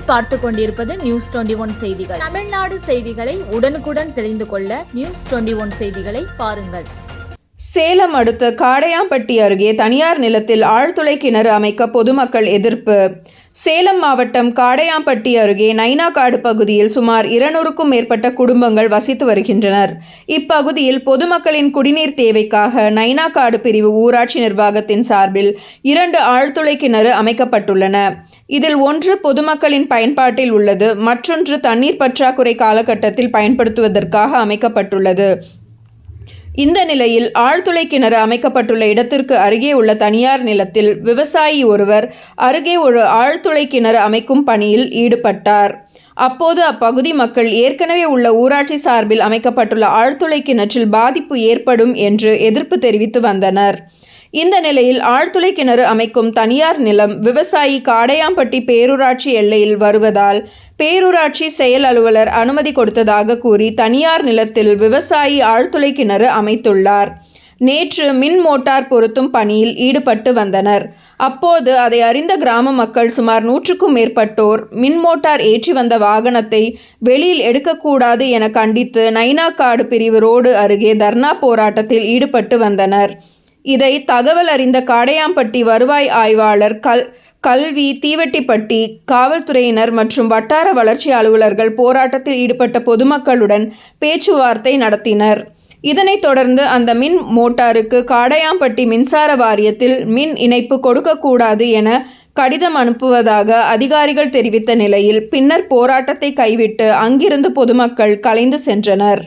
நீங்கள் பார்த்து கொண்டிருப்பது நியூஸ் 21 செய்திகள். தமிழ்நாடு செய்திகளை உடனுக்குடன் தெரிந்து கொள்ள நியூஸ் 21 செய்திகளை பாருங்கள். சேலம் அடுத்த காடையாம்பட்டி அருகே தனியார் நிலத்தில் ஆழ்துளை கிணறு அமைக்க பொதுமக்கள் எதிர்ப்பு. சேலம் மாவட்டம் காடையாம்பட்டி அருகே நைனாக்காடு பகுதியில் சுமார் 200க்கும் மேற்பட்ட குடும்பங்கள் வசித்து வருகின்றனர். இப்பகுதியில் பொதுமக்களின் குடிநீர் தேவைக்காக நைனாக்காடு பிரிவு ஊராட்சி நிர்வாகத்தின் சார்பில் 2 ஆழ்துளை கிணறு அமைக்கப்பட்டுள்ளன. இதில் ஒன்று பொதுமக்களின் பயன்பாட்டில் உள்ளது, மற்றொன்று தண்ணீர் பற்றாக்குறை காலகட்டத்தில் பயன்படுத்துவதற்காக அமைக்கப்பட்டுள்ளது. இந்த நிலையில் ஆழ்துளை கிணறு அமைக்கப்பட்டுள்ள இடத்திற்கு அருகே உள்ள தனியார் நிலத்தில் விவசாயி ஒருவர் அருகே ஒரு ஆழ்துளை கிணறு அமைக்கும் பணியில் ஈடுபட்டார். அப்போது அப்பகுதி மக்கள் ஏற்கனவே உள்ள ஊராட்சி சார்பில் அமைக்கப்பட்டுள்ள ஆழ்துளை கிணற்றில் பாதிப்பு ஏற்படும் என்று எதிர்ப்பு தெரிவித்து வந்தனர். இந்த நிலையில் ஆழ்துளை கிணறு அமைக்கும் தனியார் நிலம் விவசாயி காடையாம்பட்டி பேரூராட்சி எல்லையில் வருவதால் பேரூராட்சி செயல் அலுவலர் அனுமதி கொடுத்ததாக கூறி தனியார் நிலத்தில் விவசாயி ஆழ்துளை கிணறு அமைத்துள்ளார். நேற்று மின் மோட்டார் பொருத்தும் பணியில் ஈடுபட்டு வந்தனர். அப்போது அதை அறிந்த கிராம மக்கள் சுமார் 100க்கும் மேற்பட்டோர் மின் மோட்டார் ஏற்றி வந்த வாகனத்தை வெளியில் எடுக்கக்கூடாது என கண்டித்து நைனாக்காடு பிரிவு ரோடு அருகே தர்ணா போராட்டத்தில் ஈடுபட்டு வந்தனர். இதை தகவல் அறிந்த காடையாம்பட்டி வருவாய் ஆய்வாளர் கல்வி, தீவெட்டிப்பட்டி காவல்துறையினர் மற்றும் வட்டார வளர்ச்சி அலுவலர்கள் போராட்டத்தில் ஈடுபட்ட பொதுமக்களுடன் பேச்சுவார்த்தை நடத்தினர். இதனைத் தொடர்ந்து அந்த மின் மோட்டாருக்கு காடையாம்பட்டி மின்சார வாரியத்தில் மின் இணைப்பு கொடுக்கக்கூடாது என கடிதம் அனுப்புவதாக அதிகாரிகள் தெரிவித்த நிலையில் பின்னர் போராட்டத்தை கைவிட்டு அங்கிருந்து பொதுமக்கள் கலைந்து சென்றனர்.